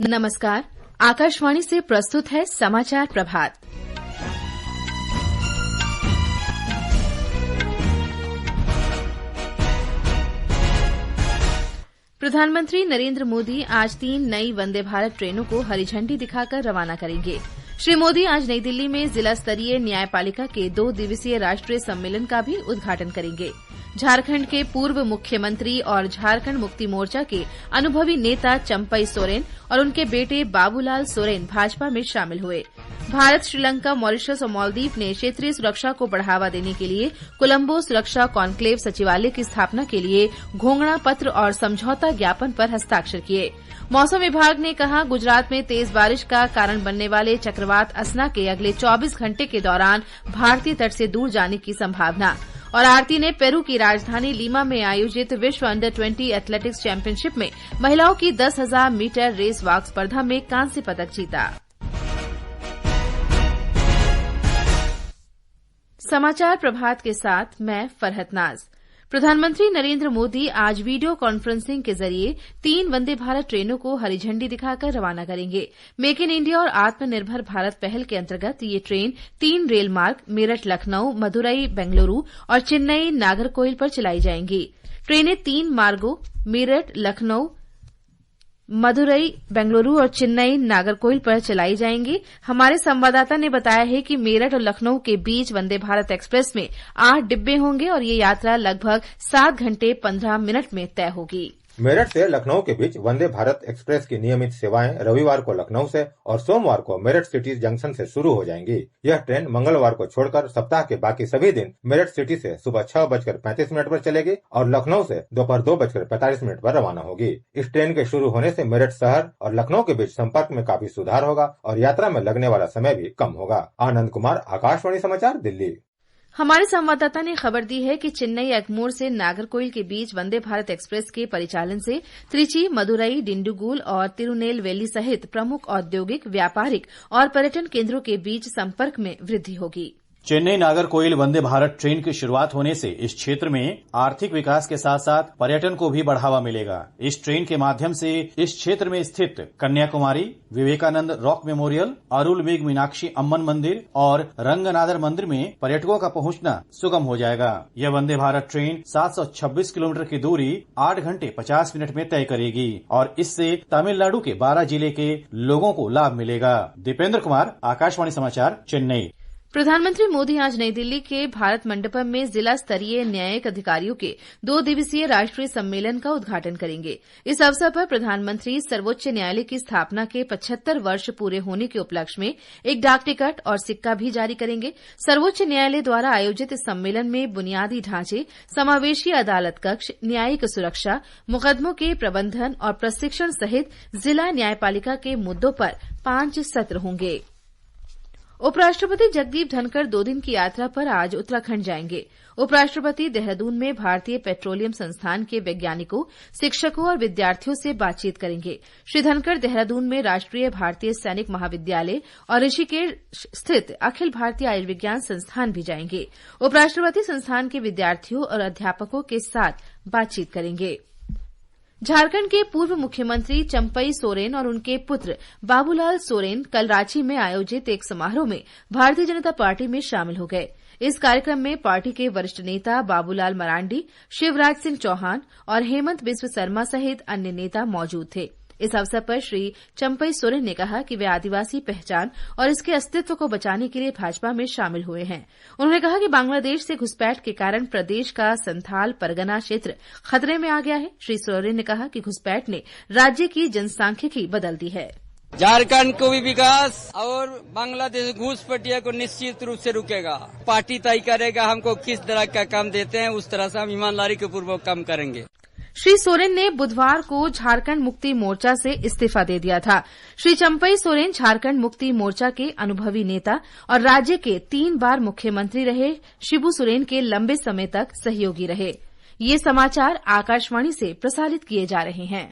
नमस्कार, आकाशवाणी से प्रस्तुत है समाचार प्रभात। प्रधानमंत्री नरेंद्र मोदी आज 3 नई वंदे भारत ट्रेनों को हरी झंडी दिखाकर रवाना करेंगे। श्री मोदी आज नई दिल्ली में जिला स्तरीय न्यायपालिका के 2 दिवसीय राष्ट्रीय सम्मेलन का भी उद्घाटन करेंगे। झारखंड के पूर्व मुख्यमंत्री और झारखंड मुक्ति मोर्चा के अनुभवी नेता चंपई सोरेन और उनके बेटे बाबूलाल सोरेन भाजपा में शामिल हुए। भारत, श्रीलंका, मॉरिशस और मालदीव ने क्षेत्रीय सुरक्षा को बढ़ावा देने के लिए कोलंबो सुरक्षा कॉन्क्लेव सचिवालय की स्थापना के लिए घोषणा पत्र और समझौता ज्ञापन पर हस्ताक्षर किए। मौसम विभाग ने कहा, गुजरात में तेज बारिश का कारण बनने वाले चक्रवात असना के अगले 24 घंटे के दौरान भारतीय तट से दूर जाने की संभावना। और आरती ने पेरू की राजधानी लीमा में आयोजित विश्व अंडर-20 एथलेटिक्स चैंपियनशिप में महिलाओं की 10,000 मीटर रेस वॉक स्पर्धा में कांस्य पदक जीता। समाचार प्रभात के साथ मैं फरहत नाज। प्रधानमंत्री नरेंद्र मोदी आज वीडियो कॉन्फ्रेंसिंग के जरिए 3 वंदे भारत ट्रेनों को हरी झंडी दिखाकर रवाना करेंगे। मेक इन इंडिया और आत्मनिर्भर भारत पहल के अंतर्गत ये ट्रेन 3 रेल मार्ग मेरठ लखनऊ, मदुरई बेंगलुरु और चेन्नई नागरकोइल पर चलाई जाएंगी। ट्रेनें 3 मार्गों मेरठ लखनऊ, मदुरई बेंगलुरु और चेन्नई नागरकोइल पर चलाई जाएंगी। हमारे संवाददाता ने बताया है कि मेरठ और लखनऊ के बीच वंदे भारत एक्सप्रेस में 8 डिब्बे होंगे और ये यात्रा लगभग 7 घंटे 15 मिनट में तय होगी। मेरठ से लखनऊ के बीच वंदे भारत एक्सप्रेस की नियमित सेवाएं रविवार को लखनऊ से और सोमवार को मेरठ सिटी जंक्शन से शुरू हो जाएंगी। यह ट्रेन मंगलवार को छोड़कर सप्ताह के बाकी सभी दिन मेरठ सिटी से सुबह 6:35 पर चलेगी और लखनऊ से दोपहर 2:45 पर रवाना होगी। इस ट्रेन के शुरू होने से मेरठ शहर और लखनऊ के बीच संपर्क में काफी सुधार होगा और यात्रा में लगने वाला समय भी कम होगा। आनंद कुमार, आकाशवाणी समाचार, दिल्ली। हमारे संवाददाता ने खबर दी है कि चेन्नई एगमोर से नागरकोइल के बीच वंदे भारत एक्सप्रेस के परिचालन से त्रिची, मदुरई, डिंडुगुल और तिरुनेलवेली सहित प्रमुख औद्योगिक, व्यापारिक और पर्यटन केंद्रों के बीच संपर्क में वृद्धि होगी। चेन्नई नागरकोइल वंदे भारत ट्रेन की शुरुआत होने से इस क्षेत्र में आर्थिक विकास के साथ साथ पर्यटन को भी बढ़ावा मिलेगा। इस ट्रेन के माध्यम से इस क्षेत्र में स्थित कन्याकुमारी, विवेकानंद रॉक मेमोरियल, अरुलमेघ मीनाक्षी अम्मन मंदिर और रंगनाथर मंदिर में पर्यटकों का पहुंचना सुगम हो जाएगा। यह वंदे भारत ट्रेन 726 किलोमीटर की दूरी 8 घंटे 50 मिनट में तय करेगी और इससे तमिलनाडु के 12 जिले के लोगों को लाभ मिलेगा। दीपेंद्र कुमार, आकाशवाणी समाचार, चेन्नई। प्रधानमंत्री मोदी आज नई दिल्ली के भारत मंडपम में जिला स्तरीय न्यायिक अधिकारियों के 2 दिवसीय राष्ट्रीय सम्मेलन का उद्घाटन करेंगे। इस अवसर पर प्रधानमंत्री सर्वोच्च न्यायालय की स्थापना के 75 वर्ष पूरे होने के उपलक्ष्य में एक डाक टिकट और सिक्का भी जारी करेंगे। सर्वोच्च न्यायालय द्वारा आयोजित इस सम्मेलन में बुनियादी ढांचे, समावेशी अदालत कक्ष, न्यायिक सुरक्षा, मुकदमों के प्रबंधन और प्रशिक्षण सहित जिला न्यायपालिका के मुद्दों पर 5 सत्र होंगे। उपराष्ट्रपति जगदीप धनखड़ 2 दिन की यात्रा पर आज उत्तराखंड जाएंगे। उपराष्ट्रपति देहरादून में भारतीय पेट्रोलियम संस्थान के वैज्ञानिकों, शिक्षकों और विद्यार्थियों से बातचीत करेंगे। श्री धनखड़ देहरादून में राष्ट्रीय भारतीय सैनिक महाविद्यालय और ऋषिकेश स्थित अखिल भारतीय आयुर्विज्ञान संस्थान भी जाएंगे। उपराष्ट्रपति संस्थान के विद्यार्थियों और अध्यापकों के साथ बातचीत करेंगे। झारखंड के पूर्व मुख्यमंत्री चंपई सोरेन और उनके पुत्र बाबूलाल सोरेन कल रांची में आयोजित एक समारोह में भारतीय जनता पार्टी में शामिल हो गए। इस कार्यक्रम में पार्टी के वरिष्ठ नेता बाबूलाल मरांडी, शिवराज सिंह चौहान और हेमंत बिस्व शर्मा सहित अन्य नेता मौजूद थे। इस अवसर पर श्री चंपई सोरेन ने कहा कि वे आदिवासी पहचान और इसके अस्तित्व को बचाने के लिए भाजपा में शामिल हुए हैं। उन्होंने कहा कि बांग्लादेश से घुसपैठ के कारण प्रदेश का संथाल परगना क्षेत्र खतरे में आ गया है। श्री सोरेन ने कहा कि घुसपैठ ने राज्य की जनसांख्यिकी बदल दी है। झारखंड को भी विकास और बांग्लादेश घुसपैठिया को निश्चित रूप से रुकेगा। पार्टी तय करेगा हमको किस तरह का काम देते हैं, उस तरह से हम ईमानदारी के पूर्वक काम करेंगे। श्री सोरेन ने बुधवार को झारखंड मुक्ति मोर्चा से इस्तीफा दे दिया था। श्री चंपई सोरेन झारखंड मुक्ति मोर्चा के अनुभवी नेता और राज्य के 3 बार मुख्यमंत्री रहे शिबू सोरेन के लंबे समय तक सहयोगी रहे। ये समाचार आकाशवाणी से प्रसारित किए जा रहे हैं।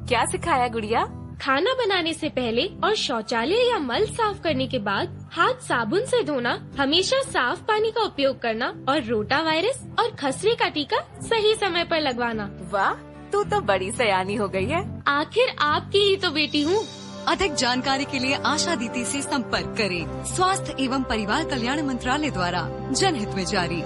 क्या सिखाया गुड़िया? खाना बनाने से पहले और शौचालय या मल साफ करने के बाद हाथ साबुन से धोना, हमेशा साफ पानी का उपयोग करना और रोटा वायरस और खसरे का टीका सही समय पर लगवाना। वाह, तू तो बड़ी सयानी हो गई है। आखिर आपकी ही तो बेटी हूँ। अधिक जानकारी के लिए आशा दीदी से संपर्क करें। स्वास्थ्य एवं परिवार कल्याण मंत्रालय द्वारा जनहित में जारी।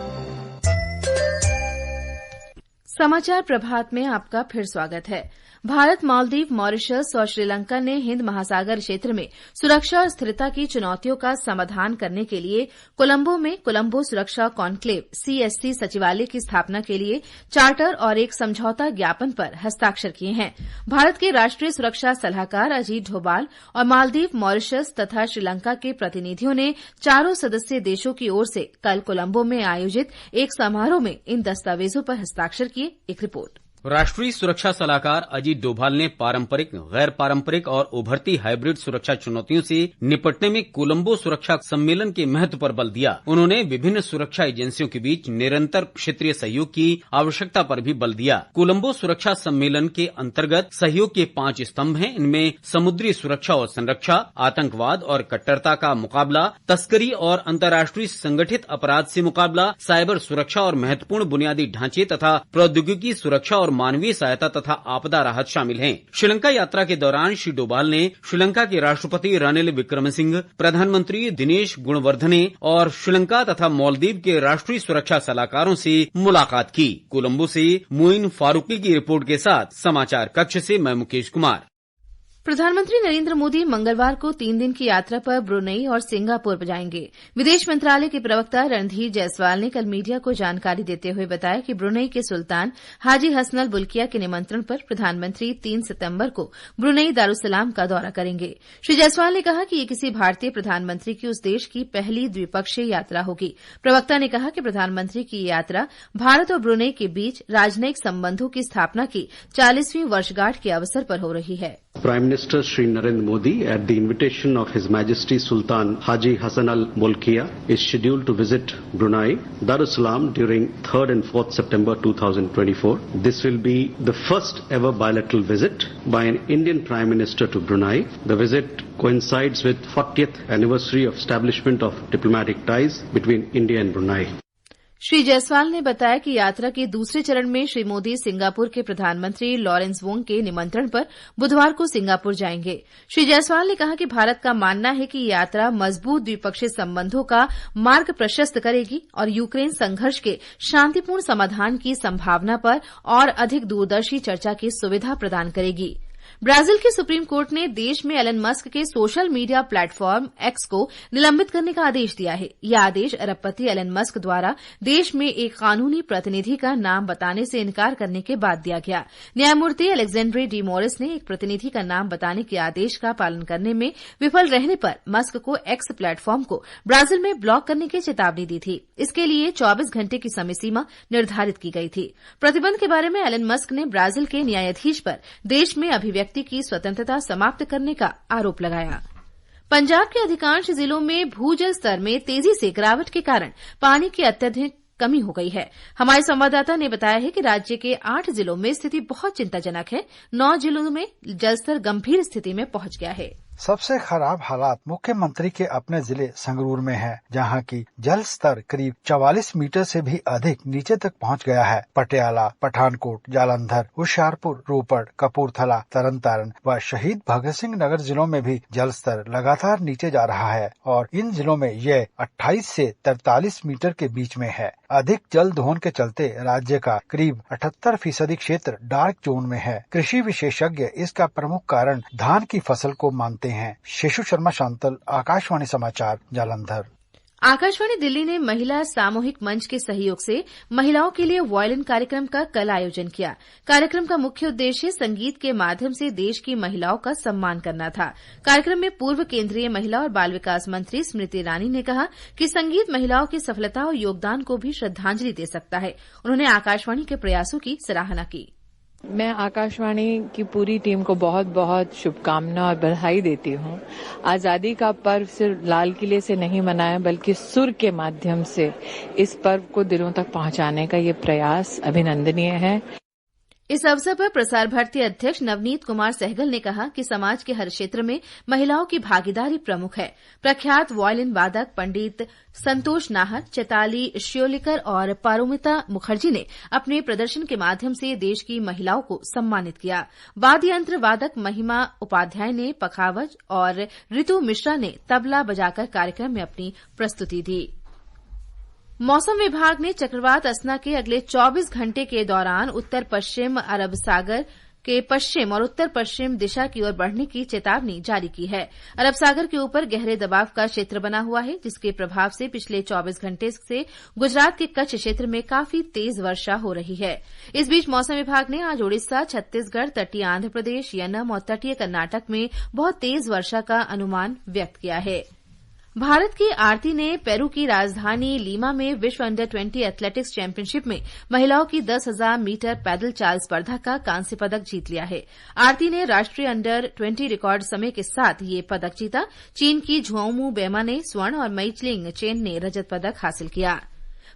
समाचार प्रभात में आपका फिर स्वागत है। भारत, मालदीव, मॉरिशस और श्रीलंका ने हिंद महासागर क्षेत्र में सुरक्षा और स्थिरता की चुनौतियों का समाधान करने के लिए कोलंबो में कोलंबो सुरक्षा कॉन्क्लेव CSC सचिवालय की स्थापना के लिए चार्टर और एक समझौता ज्ञापन पर हस्ताक्षर किए हैं। भारत के राष्ट्रीय सुरक्षा सलाहकार अजीत डोभाल और मालदीव, मॉरिशस तथा श्रीलंका के प्रतिनिधियों ने चारों सदस्य देशों की ओर से कल कोलंबो में आयोजित एक समारोह में इन दस्तावेजों पर हस्ताक्षर किए। एक रिपोर्ट। राष्ट्रीय सुरक्षा सलाहकार अजीत डोभाल ने पारंपरिक, गैर पारंपरिक और उभरती हाइब्रिड सुरक्षा चुनौतियों से निपटने में कोलंबो सुरक्षा सम्मेलन के महत्व पर बल दिया। उन्होंने विभिन्न सुरक्षा एजेंसियों के बीच निरंतर क्षेत्रीय सहयोग की आवश्यकता पर भी बल दिया। कोलंबो सुरक्षा सम्मेलन के अंतर्गत सहयोग के 5 स्तंभ हैं। इनमें समुद्री सुरक्षा और संरक्षा, आतंकवाद और कट्टरता का मुकाबला, तस्करी और अंतर्राष्ट्रीय संगठित अपराध से मुकाबला, साइबर सुरक्षा और महत्वपूर्ण बुनियादी ढांचे तथा प्रौद्योगिकी सुरक्षा और मानवीय सहायता तथा आपदा राहत शामिल हैं। श्रीलंका यात्रा के दौरान श्री डोभाल ने श्रीलंका के राष्ट्रपति रनिल विक्रमसिंघे, प्रधानमंत्री दिनेश गुणवर्धने और श्रीलंका तथा मालदीव के राष्ट्रीय सुरक्षा सलाहकारों से मुलाकात की। कोलंबो से मोइन फारूकी की रिपोर्ट के साथ समाचार कक्ष से मैं मुकेश कुमार। प्रधानमंत्री नरेंद्र मोदी मंगलवार को 3 दिन की यात्रा पर ब्रुनेई और सिंगापुर जाएंगे। विदेश मंत्रालय के प्रवक्ता रणधीर जायसवाल ने कल मीडिया को जानकारी देते हुए बताया कि ब्रुनेई के सुल्तान हाजी हसन अल बुल्किया के निमंत्रण पर प्रधानमंत्री 3 सितंबर को ब्रुनेई दारुसलाम का दौरा करेंगे। श्री जायसवाल ने कहा कि ये किसी भारतीय प्रधानमंत्री की उस देश की पहली द्विपक्षीय यात्रा होगी। प्रवक्ता ने कहा कि प्रधानमंत्री की यात्रा भारत और ब्रुनेई के बीच राजनयिक संबंधों की स्थापना की 40वीं वर्षगांठ के अवसर पर हो रही है। Prime Minister Shri Narendra Modi, at the invitation of His Majesty Sultan Haji Hassan Al Bolkiah, is scheduled to visit Brunei Darussalam during 3rd and 4th September 2024. This will be the first ever bilateral visit by an Indian Prime Minister to Brunei. The visit coincides with 40th anniversary of establishment of diplomatic ties between India and Brunei. Shri Jaiswal ने बताया कि यात्रा के दूसरे चरण में Shri Modi Singapore के प्रधानमंत्री लॉरेंस वोंग के निमंत्रण पर बुधवार को सिंगापुर जाएंगे। श्री जायसवाल ने कहा कि भारत का मानना है कि यात्रा मजबूत द्विपक्षीय संबंधों का मार्ग प्रशस्त करेगी और यूक्रेन संघर्ष के शांतिपूर्ण समाधान की संभावना पर और अधिक दूरदर्शी चर्चा की सुविधा प्रदान करेगी। ब्राजील के सुप्रीम कोर्ट ने देश में एलन मस्क के सोशल मीडिया प्लेटफॉर्म एक्स को निलंबित करने का आदेश दिया है। यह आदेश अरबपति एलन मस्क द्वारा देश में एक कानूनी प्रतिनिधि का नाम बताने से इनकार करने के बाद दिया गया। न्यायमूर्ति अलेक्जेंड्रे डी मोरिस ने एक प्रतिनिधि का नाम बताने के आदेश का पालन करने में विफल रहने पर मस्क को एक्स प्लेटफॉर्म को ब्राजील में ब्लॉक करने की चेतावनी दी थी। इसके लिए 24 घंटे की समय सीमा निर्धारित की गई थी। प्रतिबंध के बारे में एलन मस्क ने ब्राजील के न्यायाधीश पर देश में अभिव्यक्ति की स्वतंत्रता समाप्त करने का आरोप लगाया। पंजाब के अधिकांश जिलों में भूजल स्तर में तेजी से गिरावट के कारण पानी की अत्यधिक कमी हो गई है। हमारे संवाददाता ने बताया है कि राज्य के 8 जिलों में स्थिति बहुत चिंताजनक है। 9 जिलों में जलस्तर गंभीर स्थिति में पहुंच गया है। सबसे खराब हालात मुख्यमंत्री के अपने जिले संगरूर में है, जहां की जल स्तर करीब 44 मीटर से भी अधिक नीचे तक पहुंच गया है। पटियाला, पठानकोट, जालंधर, होशियारपुर, रोपड़, कपूरथला, तरनतारण व शहीद भगत सिंह नगर जिलों में भी जल स्तर लगातार नीचे जा रहा है और इन जिलों में यह 28 से 43 मीटर के बीच में है। अधिक जल दोहन के चलते राज्य का करीब 78% क्षेत्र डार्क जोन में है। कृषि विशेषज्ञ इसका प्रमुख कारण धान की फसल को मानते हैं। शिशु शर्मा शांतल, आकाशवाणी समाचार, जालंधर। आकाशवाणी दिल्ली ने महिला सामूहिक मंच के सहयोग से महिलाओं के लिए वायलिन कार्यक्रम का कल आयोजन किया। कार्यक्रम का मुख्य उद्देश्य संगीत के माध्यम से देश की महिलाओं का सम्मान करना था। कार्यक्रम में पूर्व केंद्रीय महिला और बाल विकास मंत्री स्मृति ईरानी ने कहा कि संगीत महिलाओं की सफलता और योगदान को भी श्रद्धांजलि दे सकता है। उन्होंने आकाशवाणी के प्रयासों की सराहना की। मैं आकाशवाणी की पूरी टीम को बहुत बहुत शुभकामना और बधाई देती हूँ। आजादी का पर्व सिर्फ लाल किले से नहीं मनाया, बल्कि सुर के माध्यम से इस पर्व को दिलों तक पहुँचाने का ये प्रयास अभिनंदनीय है। इस अवसर पर प्रसार भारती अध्यक्ष नवनीत कुमार सहगल ने कहा कि समाज के हर क्षेत्र में महिलाओं की भागीदारी प्रमुख है। प्रख्यात वायलिन वादक पंडित संतोष नाहर, चैताली श्योलिकर और पारोमिता मुखर्जी ने अपने प्रदर्शन के माध्यम से देश की महिलाओं को सम्मानित किया। वाद्य यंत्र वादक महिमा उपाध्याय ने पखावज और ऋतु मिश्रा ने तबला बजाकर कार्यक्रम में अपनी प्रस्तुति दी। मौसम विभाग ने चक्रवात असना के अगले 24 घंटे के दौरान उत्तर पश्चिम अरब सागर के पश्चिम और उत्तर पश्चिम दिशा की ओर बढ़ने की चेतावनी जारी की है। अरब सागर के ऊपर गहरे दबाव का क्षेत्र बना हुआ है, जिसके प्रभाव से पिछले 24 घंटे से गुजरात के कच्छ क्षेत्र में काफी तेज वर्षा हो रही है। इस बीच मौसम विभाग ने आज ओडिशा, छत्तीसगढ़, तटीय आंध्र प्रदेश, यनम और तटीय कर्नाटक में बहुत तेज वर्षा का अनुमान व्यक्त किया है। भारत की आरती ने पेरू की राजधानी लीमा में विश्व अंडर 20 एथलेटिक्स चैंपियनशिप में महिलाओं की 10,000 मीटर पैदल चाल स्पर्धा का कांस्य पदक जीत लिया है। आरती ने राष्ट्रीय अंडर 20 रिकॉर्ड समय के साथ ये पदक जीता। चीन की झुआंगमू बेमा ने स्वर्ण और मैचलिंग चेन ने रजत पदक हासिल किया।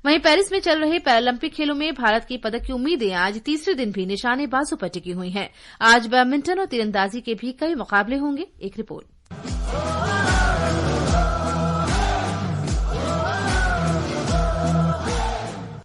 वहीं पेरिस में चल रहे पैरालंपिक खेलों में भारत की पदक की उम्मीदें आज तीसरे दिन भी निशानेबाजों पर टिकी हुई हैं। आज बैडमिंटन और तीरंदाजी के भी कई मुकाबले होंगे। एक रिपोर्ट।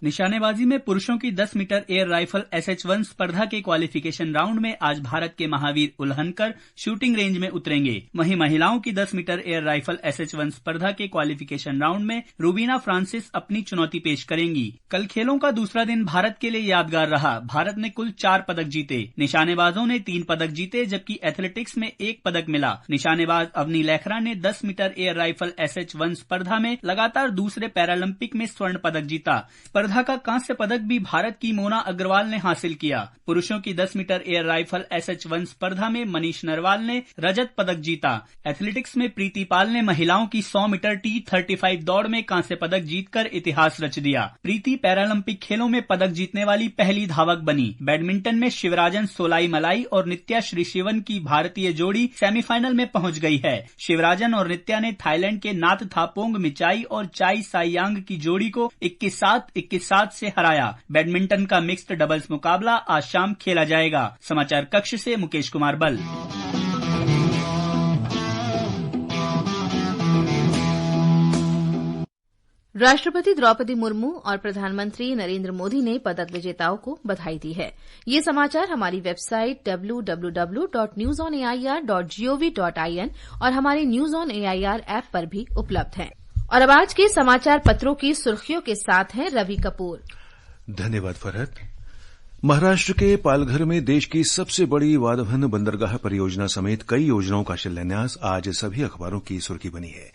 निशानेबाजी में पुरुषों की 10 मीटर एयर राइफल SH1 स्पर्धा के क्वालिफिकेशन राउंड में आज भारत के महावीर उल्हनकर शूटिंग रेंज में उतरेंगे। वहीं महिलाओं की 10 मीटर एयर राइफल SH1 स्पर्धा के क्वालिफिकेशन राउंड में रूबीना फ्रांसिस अपनी चुनौती पेश करेंगी। कल खेलों का दूसरा दिन भारत के लिए यादगार रहा। भारत ने कुल 4 पदक जीते। निशानेबाजों ने 3 पदक जीते, जबकि एथलेटिक्स में 1 पदक मिला। निशानेबाज अवनी लेखरा ने 10 मीटर एयर राइफल SH1 स्पर्धा में लगातार दूसरे पैरालंपिक में स्वर्ण पदक जीता। स्पर्धा का कांस्य पदक भी भारत की मोना अग्रवाल ने हासिल किया। पुरुषों की 10 मीटर एयर राइफल SH1 स्पर्धा में मनीष नरवाल ने रजत पदक जीता। एथलेटिक्स में प्रीति पाल ने महिलाओं की 100 मीटर T35 दौड़ में कांस्य पदक जीतकर इतिहास रच दिया। प्रीति पैरालंपिक खेलों में पदक जीतने वाली पहली धावक बनी। बैडमिंटन में शिवराजन सोलाई मलाई और नित्या श्रीशिवन की भारतीय जोड़ी सेमीफाइनल में पहुंच गई है। शिवराजन और नित्या ने थाईलैंड के नाथ थापोंग मिचाई और चाई साइयांग की जोड़ी को 21-7 से हराया। बैडमिंटन का मिक्स्ड डबल्स मुकाबला आज शाम खेला जाएगा। समाचार कक्ष से मुकेश कुमार बल। राष्ट्रपति द्रौपदी मुर्मू और प्रधानमंत्री नरेंद्र मोदी ने पदक विजेताओं को बधाई दी है। ये समाचार हमारी वेबसाइट www.newsonair.gov.in और हमारे न्यूज ऑन AIR ऐप पर भी उपलब्ध हैं। और अब आज के समाचार पत्रों की सुर्खियों के साथ हैं रवि कपूर। धन्यवाद फरहत। महाराष्ट्र के पालघर में देश की सबसे बड़ी वाधवन बंदरगाह परियोजना समेत कई योजनाओं का शिलान्यास आज सभी अखबारों की सुर्खी बनी है।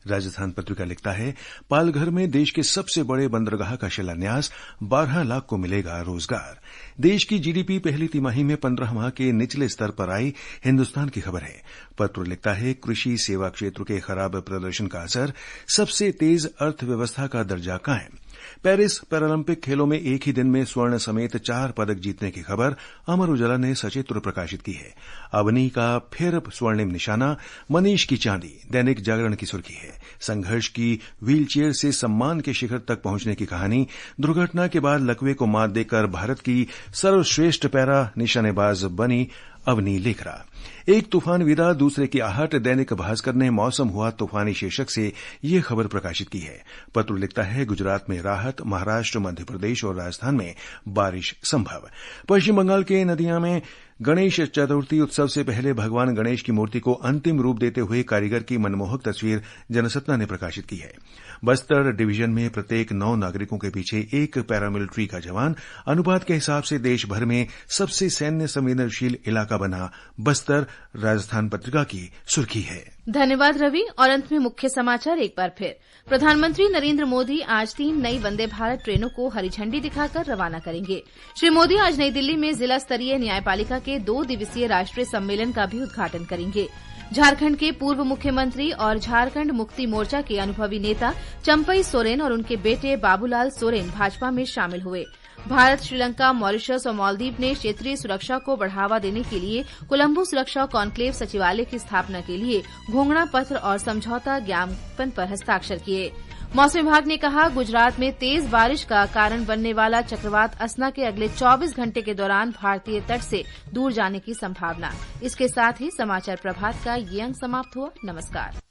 राजस्थान पत्रिका लिखता है, पालघर में देश के सबसे बड़े बंदरगाह का शिलान्यास, 12 लाख को मिलेगा रोजगार। देश की जीडीपी पहली तिमाही में 15 माह के निचले स्तर पर आई, हिन्दुस्तान की खबर है। पत्र लिखता है, कृषि सेवा क्षेत्र के खराब प्रदर्शन का असर, सबसे तेज अर्थव्यवस्था का दर्जा कायम। पेरिस पैरालंपिक खेलों में एक ही दिन में स्वर्ण समेत 4 पदक जीतने की खबर अमर उजाला ने सचित्र प्रकाशित की है। अवनी का फिर स्वर्णिम निशाना, मनीष की चांदी। दैनिक जागरण की सुर्खी है, संघर्ष की व्हीलचेयर से सम्मान के शिखर तक पहुंचने की कहानी। दुर्घटना के बाद लकवे को मात देकर भारत की सर्वश्रेष्ठ पैरा निशानेबाज बनी अवनी लेखरा। एक तूफान विदा, दूसरे की आहट। दैनिक भास्कर ने मौसम हुआ तूफानी शीर्षक से ये खबर प्रकाशित की है। पत्र लिखता है, गुजरात में राहत, महाराष्ट्र, मध्य प्रदेश और राजस्थान में बारिश संभव। पश्चिम बंगाल के नदिया में गणेश चतुर्थी उत्सव से पहले भगवान गणेश की मूर्ति को अंतिम रूप देते हुए कारीगर की मनमोहक तस्वीर जनसत्ता ने प्रकाशित की है। बस्तर डिवीजन में प्रत्येक 9 नागरिकों के पीछे एक पैरामिलिट्री का जवान। अनुपात के हिसाब से देश भर में सबसे सैन्य संवेदनशील इलाका बना बस्तर। राजस्थान पत्रिका की सुर्खी है। धन्यवाद रवि। और अंत में मुख्य समाचार एक बार फिर। प्रधानमंत्री नरेंद्र मोदी आज 3 नई वंदे भारत ट्रेनों को हरी झंडी दिखाकर रवाना करेंगे। श्री मोदी आज नई दिल्ली में जिला स्तरीय न्यायपालिका के 2 दिवसीय राष्ट्रीय सम्मेलन का भी उद्घाटन करेंगे। झारखंड के पूर्व मुख्यमंत्री और झारखंड मुक्ति मोर्चा के अनुभवी नेता चंपई सोरेन और उनके बेटे बाबूलाल सोरेन भाजपा में शामिल हुए। भारत, श्रीलंका, मॉरिशस और मालदीव ने क्षेत्रीय सुरक्षा को बढ़ावा देने के लिए कोलंबो सुरक्षा कॉन्क्लेव सचिवालय की स्थापना के लिए घोषणा पत्र और समझौता ज्ञापन पर हस्ताक्षर किए। मौसम विभाग ने कहा, गुजरात में तेज बारिश का कारण बनने वाला चक्रवात असना के अगले 24 घंटे के दौरान भारतीय तट से दूर जाने की संभावना। इसके साथ ही समाचार प्रभात का ये अंक समाप्त हुआ। नमस्कार।